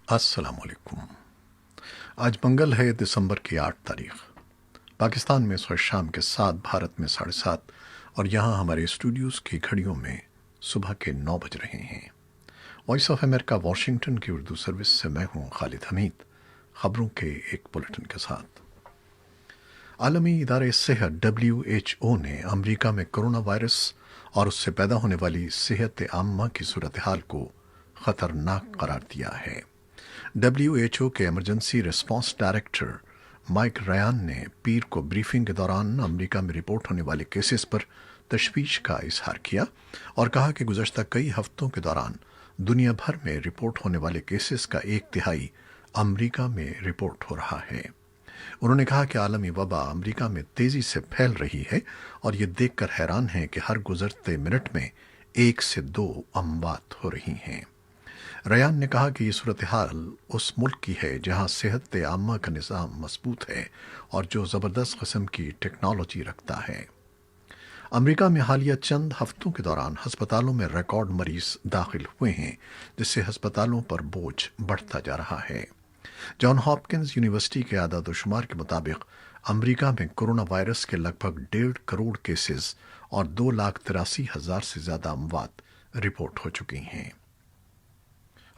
अस्सलाम वालेकुम। आज मंगल है, दिसंबर की 8 तारीख। पाकिस्तान में इस वक्त शाम के 7, भारत में 7:30 और यहाँ हमारे स्टूडियोज़ की घड़ियों में सुबह के 9 बज रहे हैं। वॉइस ऑफ अमेरिका वाशिंगटन की उर्दू सर्विस से मैं हूँ खालिद हमीद, खबरों के एक बुलेटिन के साथ। आलमी इदारे सेहत WHO ने अमेरिका में कोरोना वायरस और उससे पैदा होने वाली सेहत आम्मा की सूरत हाल को ख़तरनाक करार दिया है। WHO के emergency response director Mike Ryan ने पीर को ब्रीफिंग के दौरान अमेरिका में रिपोर्ट होने वाले केसेस पर तशवीश का इजहार किया और कहा कि गुज़श्ता कई हफ्तों के दौरान दुनिया भर में रिपोर्ट होने वाले केसेस का 1/3 अमेरिका में रिपोर्ट हो रहा है। उन्होंने कहा कि आलमी वबा अमेरिका में तेजी से फैल रही है और ये देखकर हैरान है कि हर गुजरते मिनट में 1 से 2 अमवात हो रही हैं। रयान ने कहा कि ये सूरत हाल उस मुल्क की है जहां सेहत आम्मा का निज़ाम मजबूत है और जो ज़बरदस्त किस्म की टेक्नोलॉजी रखता है। अमेरिका में हालिया चंद हफ्तों के दौरान अस्पतालों में रिकॉर्ड मरीज दाखिल हुए हैं, जिससे अस्पतालों पर बोझ बढ़ता जा रहा है। जॉन हॉपकिंस यूनिवर्सिटी के आदाद शुमार के मुताबिक अमेरिका में कोरोना वायरस के लगभग 1.5 करोड़ केसेस और 2,83,000 से ज़्यादा अमवात रिपोर्ट हो चुकी हैं।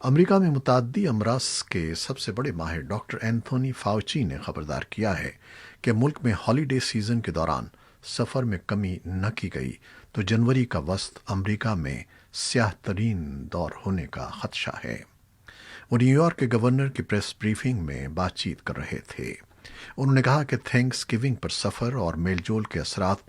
अमेरिका में मुताद्दी अमराज के सबसे बड़े माहिर डॉक्टर एंथोनी फाउची ने खबरदार किया है कि मुल्क में हॉलीडे सीजन के दौरान सफ़र में कमी न की गई तो जनवरी का वस्त अमेरिका में स्याह तरीन दौर होने का खदशा है। वो न्यूयॉर्क के गवर्नर की प्रेस ब्रीफिंग में बातचीत कर रहे थे। उन्होंने कहा कि थैंक्स गिविंग पर सफ़र और मेलजोल के असरात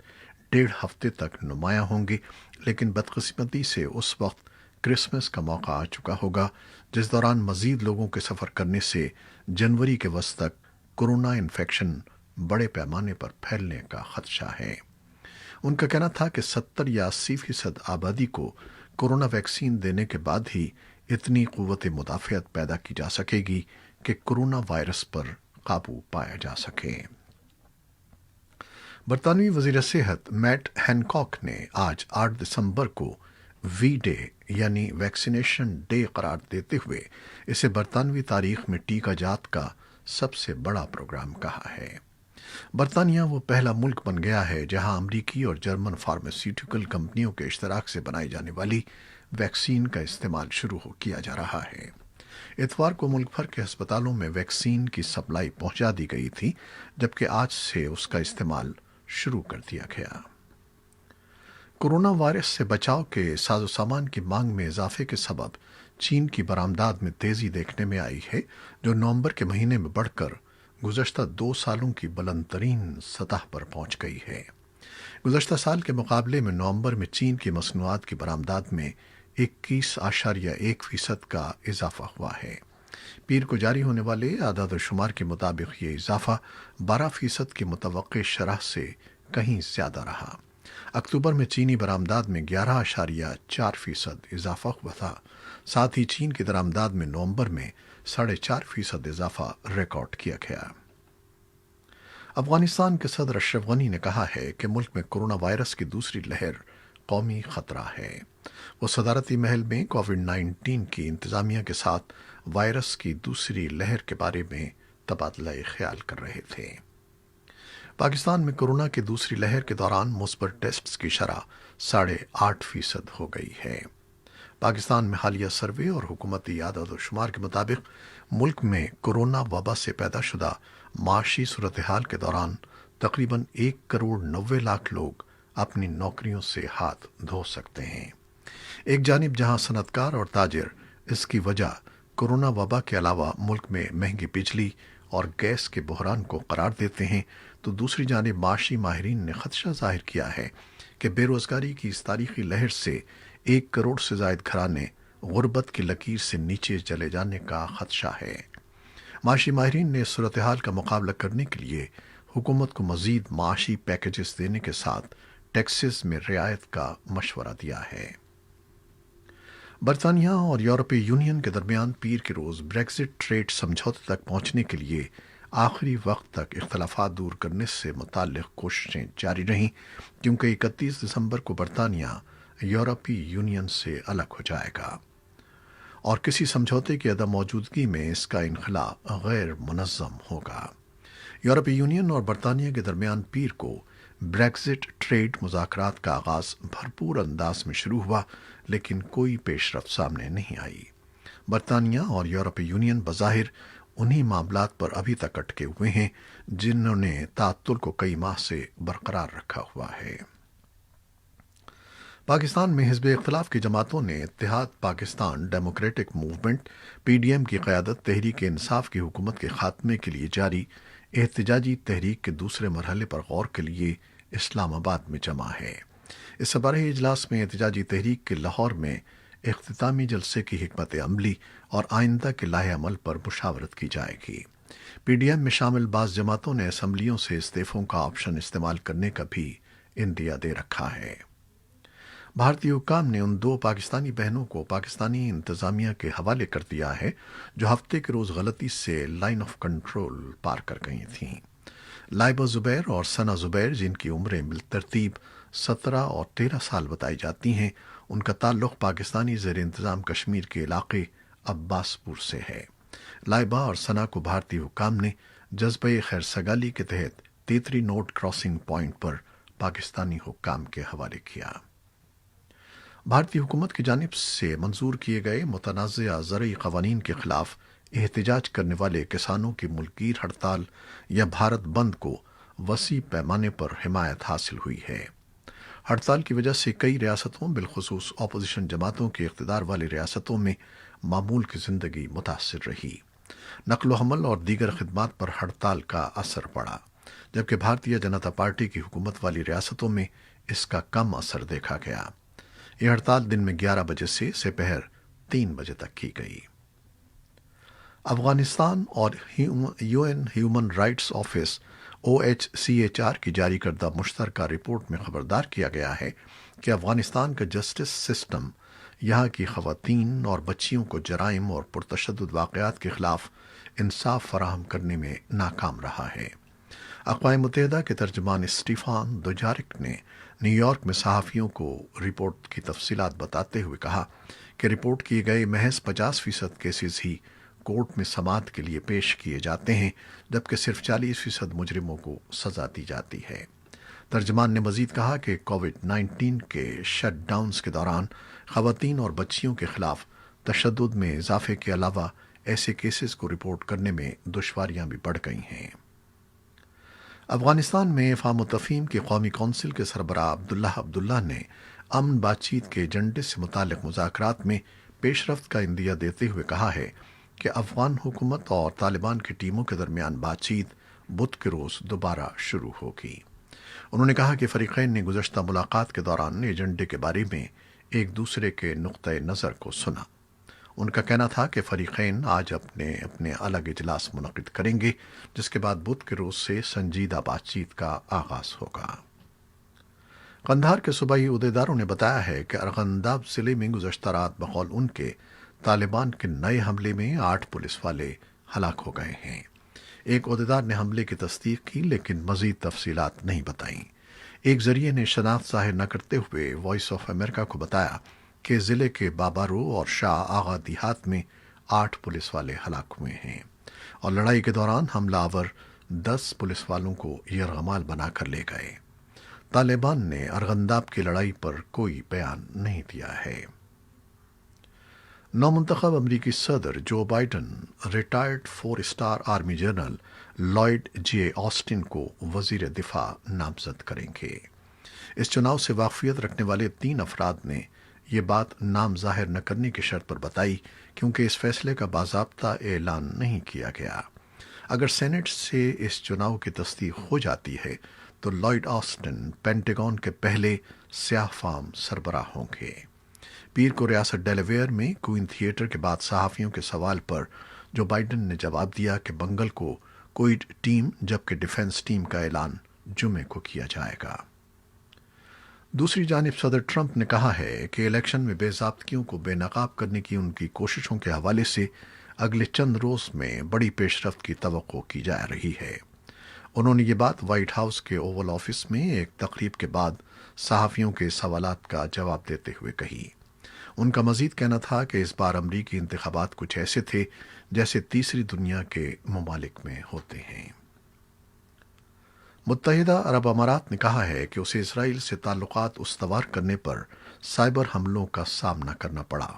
1.5 हफ्ते तक नुमायां होंगे, लेकिन बदकिस्मती से उस वक्त क्रिसमस का मौका आ चुका होगा, जिस दौरान मज़ीद लोगों के सफ़र करने से जनवरी के वस्त तक कोरोना इन्फेक्शन बड़े पैमाने पर फैलने का खदशा है। उनका कहना था कि 70 या 80% आबादी को कोरोना वैक्सीन देने के बाद ही इतनी क़ुव्वत मुदाफ़ियत पैदा की जा सकेगी कि कोरोना वायरस पर काबू पाया जा सके। बरतानवी वज़ीर सेहत मैट हैनकॉक ने आज 8 दिसंबर को वी डे यानी वैक्सीनेशन डे करार देते हुए इसे बरतानवी तारीख में टीका जात का सबसे बड़ा प्रोग्राम कहा है। बरतानिया वो पहला मुल्क बन गया है जहां अमरीकी और जर्मन फार्मास्यूटिकल कंपनियों के इश्तराक से बनाई जाने वाली वैक्सीन का इस्तेमाल शुरू किया जा रहा है। इतवार को मुल्क भर के अस्पतालों में वैक्सीन की सप्लाई पहुंचा दी गई थी, जबकि आज से उसका इस्तेमाल शुरू कर दिया गया। कोरोना वायरस से बचाव के साजो सामान की मांग में इजाफे के सबब चीन की बरामदात में तेजी देखने में आई है, जो नवंबर के महीने में बढ़कर गुज़श्ता 2 सालों की बुलंद तरीन सतह पर पहुंच गई है। गुज़श्ता साल के मुकाबले में नवंबर में चीन की मसनूआत की बरामदात में 21.1% का इजाफा हुआ है। पीर को जारी होने वाले आदाद शुमार के मुताबिक ये इजाफा 12% की मुतवक्किल शरह से कहीं ज़्यादा रहा। अक्टूबर में चीनी बरामदात में 11.4% इजाफा हुआ था। साथ ही चीन की दरामदात में नवंबर में 4.5% इजाफा रिकॉर्ड किया गया। अफगानिस्तान के सदर अशरफ गनी ने कहा है कि मुल्क में कोरोना वायरस की दूसरी लहर कौमी खतरा है। वो सदारती महल में कोविड-19 की इंतजामिया के साथ वायरस की दूसरी लहर के बारे में तबादला ख्याल कर रहे थे। पाकिस्तान में कोरोना की दूसरी लहर के दौरान मुस्बत टेस्ट्स की शरह 8.5% हो गई है। पाकिस्तान में हालिया सर्वे और हुकूमती आदाद शुमार के मुताबिक मुल्क में कोरोना वबा से पैदा शुदा माशी सूरत हाल के दौरान तकरीबन 1.90 करोड़ लोग अपनी नौकरियों से हाथ धो सकते हैं। एक जानिब जहां सनतकार और ताजिर इसकी वजह कोरोना वबा के अलावा मुल्क में महंगी बिजली और गैस के बहरान को करार देते हैं, तो दूसरी जानिब माशी माहिरीन ने खदशा जाहिर किया है कि बेरोजगारी की इस तारीखी लहर से 1 करोड़ से जायद घराने गुर्बत की लकीर से नीचे चले जाने का खदशा है। माशी माहिरीन ने सूरत हाल का मुकाबला करने के लिए हुकूमत को मजीद माशी पैकेजेस देने के साथ टैक्सेस में रियायत का मशवरा दिया है। बरतानिया और यूरोपीय यूनियन के दरमियान पीर के रोज़ ब्रेक्जिट ट्रेड समझौते तक पहुंचने के लिए आखिरी वक्त तक इख्तलाफात दूर करने से मुताल्लिक़ कोशिशें जारी रहीं, क्योंकि 31 दिसंबर को बरतानिया यूरोपीय यूनियन से अलग हो जाएगा। اور کسی سمجھوتے کی عدم موجودگی میں اس کا انخلا غیر منظم ہوگا۔ یورپی یونین اور برطانیہ کے درمیان پیر کو بریگزٹ ٹریڈ مذاکرات کا آغاز بھرپور انداز میں شروع ہوا، لیکن کوئی پیش رفت سامنے نہیں آئی۔ برطانیہ اور یورپی یونین بظاہر انہی معاملات پر ابھی تک اٹکے ہوئے ہیں جنہوں نے تعطل کو کئی ماہ سے برقرار رکھا ہوا ہے۔ پاکستان میں حزب اختلاف کی جماعتوں نے اتحاد Pakistan democratic movement P D M کی قیادت تحریک انصاف کی حکومت کے خاتمے کے لیے جاری احتجاجی تحریک کے دوسرے مرحلے پر غور کے لیے اسلام آباد میں جمع ہے۔ اس سربراہی اجلاس میں احتجاجی تحریک کے لاہور میں اختتامی جلسے کی حکمت عملی اور آئندہ کے لائحہ عمل پر مشاورت کی جائے گی۔ پی ڈی ایم میں شامل بعض جماعتوں نے اسمبلیوں سے استعفوں کا آپشن استعمال کرنے کا بھی عندیہ دے رکھا ہے۔ بھارتی حکام نے ان 2 پاکستانی بہنوں کو پاکستانی انتظامیہ کے حوالے کر دیا ہے جو ہفتے کے روز غلطی سے لائن آف کنٹرول پار کر گئی تھیں۔ لائبہ زبیر اور ثنا زبیر، جن کی عمریں بالترتیب 17 اور 13 سال بتائی جاتی ہیں، ان کا تعلق پاکستانی زیر انتظام کشمیر کے علاقے عباس پور سے ہے۔ لائبہ اور ثنا کو بھارتی حکام نے جذبہ خیر سگالی کے تحت تیتری نوٹ کراسنگ پوائنٹ پر پاکستانی حکام کے حوالے کیا۔ بھارتی حکومت کی جانب سے منظور کیے گئے متنازعہ زرعی قوانین کے خلاف احتجاج کرنے والے کسانوں کی ملکگیر ہڑتال یا بھارت بند کو وسیع پیمانے پر حمایت حاصل ہوئی ہے۔ ہڑتال کی وجہ سے کئی ریاستوں بالخصوص اپوزیشن جماعتوں کے اقتدار والی ریاستوں میں معمول کی زندگی متاثر رہی۔ نقل و حمل اور دیگر خدمات پر ہڑتال کا اثر پڑا، جبکہ بھارتیہ جنتا پارٹی کی حکومت والی ریاستوں میں اس کا کم اثر دیکھا گیا۔ یہ ہڑتال دن میں 11 بجے سے سپہر 3 بجے تک کی گئی۔ افغانستان اور U N human rights office OHCHR کی جاری کردہ مشترکہ رپورٹ میں خبردار کیا گیا ہے کہ افغانستان کا جسٹس سسٹم یہاں کی خواتین اور بچیوں کو جرائم اور پرتشدد واقعات کے خلاف انصاف فراہم کرنے میں ناکام رہا ہے۔ اقوام متحدہ کے ترجمان اسٹیفان دوجارک نے نیو یارک میں صحافیوں کو رپورٹ کی تفصیلات بتاتے ہوئے کہا کہ رپورٹ کیے گئے محض 50% کیسز ہی کورٹ میں سماعت کے لیے پیش کیے جاتے ہیں، جبکہ صرف 40% مجرموں کو سزا دی جاتی ہے۔ ترجمان نے مزید کہا کہ کووڈ-19 کے شٹ ڈاؤنز کے دوران خواتین اور بچیوں کے خلاف تشدد میں اضافے کے علاوہ ایسے کیسز کو رپورٹ کرنے میں دشواریاں بھی بڑھ گئی ہیں۔ افغانستان میں افہام و تفہیم کی قومی کونسل کے سربراہ عبداللہ نے امن بات چیت کے ایجنڈے سے متعلق مذاکرات میں پیش رفت کا عندیہ دیتے ہوئے کہا ہے کہ افغان حکومت اور طالبان کی ٹیموں کے درمیان بات چیت بدھ کے روز دوبارہ شروع ہوگی۔ انہوں نے کہا کہ فریقین نے گزشتہ ملاقات کے دوران ایجنڈے کے بارے میں ایک دوسرے کے نقطۂ نظر کو سنا۔ ان کا کہنا تھا کہ فریقین آج اپنے الگ اجلاس منعقد کریں گے، جس کے بعد بدھ کے روز سے سنجیدہ بات چیت کا آغاز ہوگا۔ قندھار کے صوبائی عہدیداروں نے بتایا ہے کہ ارغنداب ضلع میں گزشتہ رات بقول ان کے طالبان کے نئے حملے میں 8 پولیس والے ہلاک ہو گئے ہیں۔ ایک عہدیدار نے حملے کی تصدیق کی لیکن مزید تفصیلات نہیں بتائیں۔ ایک ذریعے نے شناخت ظاہر نہ کرتے ہوئے وائس آف امریکہ کو بتایا کہ ضلع کے بابارو اور شاہ آغا دیہات میں 8 پولیس والے ہلاک ہوئے ہیں اور لڑائی کے دوران حملہ آور 10 پولیس والوں کو یرغمال بنا کر لے گئے۔ طالبان نے ارغنداب کی لڑائی پر کوئی بیان نہیں دیا ہے۔ نومنتخب امریکی صدر Joe Biden retired 4 star army general Lloyd J Austin کو وزیر دفاع نامزد کریں گے۔ اس چناؤ سے واقفیت رکھنے والے 3 افراد نے یہ بات نام ظاہر نہ کرنے کی شرط پر بتائی کیونکہ اس فیصلے کا باضابطہ اعلان نہیں کیا گیا۔ اگر سینٹ سے اس چناؤ کی تصدیق ہو جاتی ہے تو لائیڈ آسٹن پینٹاگون کے پہلے سیاہ فام سربراہ ہوں گے۔ پیر کو ریاست ڈیلاویئر میں کوئن تھیٹر کے بعد صحافیوں کے سوال پر جو بائیڈن نے جواب دیا کہ بنگل کو کوئی ٹیم جبکہ ڈیفنس ٹیم کا اعلان جمعے کو کیا جائے گا۔ دوسری جانب صدر ٹرمپ نے کہا ہے کہ الیکشن میں بے ضابطگیوں کو بے نقاب کرنے کی ان کی کوششوں کے حوالے سے اگلے چند روز میں بڑی پیش رفت کی توقع کی جا رہی ہے۔ انہوں نے یہ بات وائٹ ہاؤس کے اوول آفس میں ایک تقریب کے بعد صحافیوں کے سوالات کا جواب دیتے ہوئے کہی۔ उनका मजीद कहना था कि इस बार अमरीकी इंतखाबात कुछ ऐसे थे जैसे तीसरी दुनिया के ममालिक में होते हैं। मुत्तहिदा अरब अमारात ने कहा है कि उसे इसराइल से ताल्लुकात उस्तवार करने पर साइबर हमलों का सामना करना पड़ा।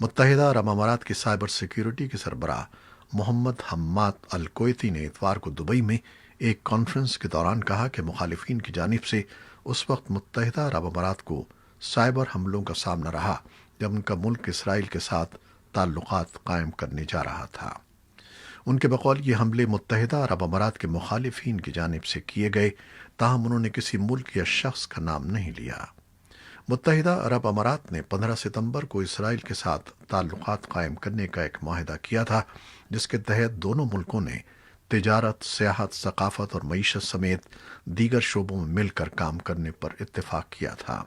मुत्तहिदा अरब अमारात की साइबर सिक्योरिटी के सरबराह मोहम्मद हम्माद अल कोयती ने इतवार को दुबई में एक कॉन्फ्रेंस के दौरान कहा कि मुखालिफिन की जानिब से उस वक्त मुत्तहिदा अरब अमारात को साइबर हमलों का सामना रहा जब उनका मुल्क इसराइल के साथ ताल्लुकात कायम करने जा रहा था। उनके बकौल ये हमले मुत्तहिदा अरब अमारात के मुखालिफिन की जानिब से किए गए, ताहम उन्होंने किसी मुल्क या शख्स का नाम नहीं लिया। मुत्तहिदा अरब अमारात ने 15 सितंबर को इसराइल के साथ ताल्लुकात कायम करने का एक माहिदा किया था, जिसके तहत दोनों मुल्कों ने तिजारत, सियाहत, सकाफत और मईशत समेत दीगर शोबों में मिलकर काम करने पर इत्तेफाक किया था।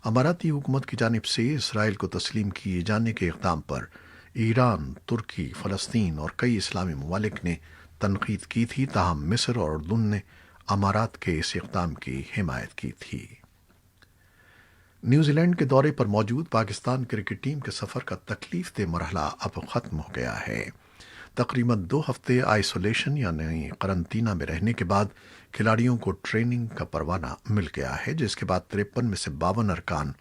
अमाराती हुकूमत की जानिब से इसराइल को तस्लीम किए जाने के इक़दाम पर ईरान, तुर्की, फ़लस्तीन और कई इस्लामी ममालिक ने तनकीद की थी, ताहम मिस्र और उर्दन ने अमारात के इस इक़दाम की हिमायत की थी। न्यूजीलैंड के दौरे पर मौजूद पाकिस्तान क्रिकेट टीम के सफ़र का तकलीफ दे मरहला अब ख़त्म हो गया है। तकरीबन 2 हफ्ते आइसोलेशन यानी करंतना में रहने के बाद खिलाड़ियों को ट्रेनिंग का परवाना मिल गया है, जिसके बाद 53 में से 52 अरकान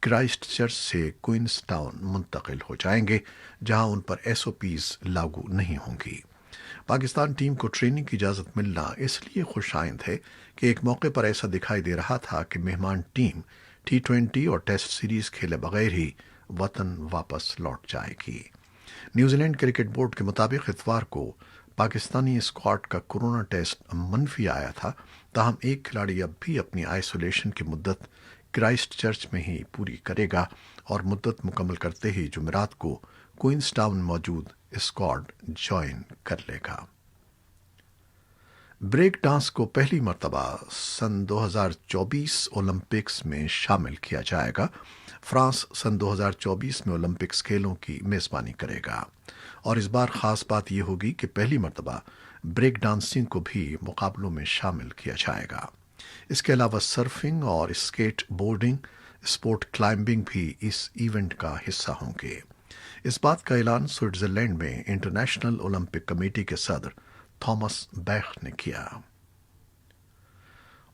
क्राइस्ट चर्च से क्वींसटाउन मुंतकिल हो जाएंगे, जहां उन पर एसओपीज लागू नहीं होंगी। पाकिस्तान टीम को ट्रेनिंग की इजाज़त मिलना इसलिए खुशाइंद है कि एक मौके पर ऐसा दिखाई दे रहा था कि मेहमान टीम T20 और टेस्ट सीरीज खेले बगैर ही वतन वापस लौट जाएगी। न्यूजीलैंड क्रिकेट बोर्ड के मुताबिक इतवार को पाकिस्तानी स्क्वाड का कोरोना टेस्ट मनफी आया था, ताहम एक खिलाड़ी अब भी अपनी आइसोलेशन की मुद्दत क्राइस्ट चर्च में ही पूरी करेगा और मुद्दत मुकम्मल करते ही जुमेरात को क्वींसटाउन मौजूद स्क्वाड ज्वाइन कर लेगा। ब्रेक डांस को पहली मर्तबा सन 2024 ओलंपिक्स में शामिल किया जाएगा। फ्रांस सन 2024 में ओलंपिक्स खेलों की मेज़बानी करेगा और इस बार ख़ास बात यह होगी कि पहली मर्तबा ब्रेक डांसिंग को भी मुकाबलों में शामिल किया जाएगा। इसके अलावा सर्फिंग और स्केट बोर्डिंग, स्पोर्ट क्लाइंबिंग भी इस इवेंट का हिस्सा होंगे। इस बात का ऐलान स्विट्जरलैंड में इंटरनेशनल ओलंपिक कमेटी के सदर थॉमस बैख ने किया।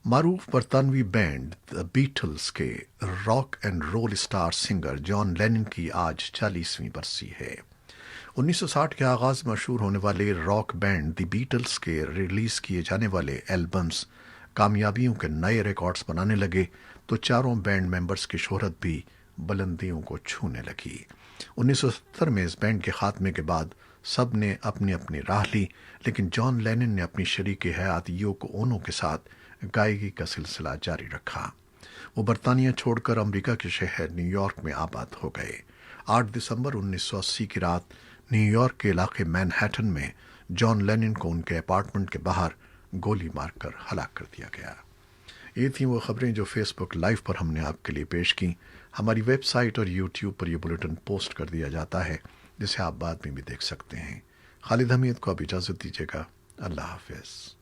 मारूफ बरतानवी बैंड द बीटल्स के rock and roll star singer John Lennon की आज 40वीं बरसी है। 1960 के आगाज में मशहूर होने वाले रॉक बैंड द बीटल्स के रिलीज किए जाने वाले एल्बम्स कामयाबियों के नए रिकॉर्ड्स बनाने लगे तो चारों बैंड मेंबर्स की शोहरत भी बुलंदियों को छूने लगी। 1970 में इस बैंड के खात्मे के बाद सब ने अपनी अपनी राह ली, लेकिन जॉन लेनन ने अपनी शरीक हयात योको ओनो के साथ गायकी का सिलसिला जारी रखा। वो बरतानिया छोड़कर अमेरिका के शहर न्यूयॉर्क में आबाद हो गए। 8 दिसंबर 1980 की रात न्यूयॉर्क के इलाके मैनहट्टन में जॉन लेनन को उनके अपार्टमेंट के बाहर गोली मारकर हलाक कर दिया गया। ये थी वो खबरें जो फेसबुक लाइव पर हमने आपके लिए पेश की। हमारी वेबसाइट और यूट्यूब पर यह बुलेटिन पोस्ट कर दिया जाता है, जिसे आप बाद में भी देख सकते हैं। खालिद हमीद को अब इजाज़त दीजिएगा। अल्लाह हाफ़िज़।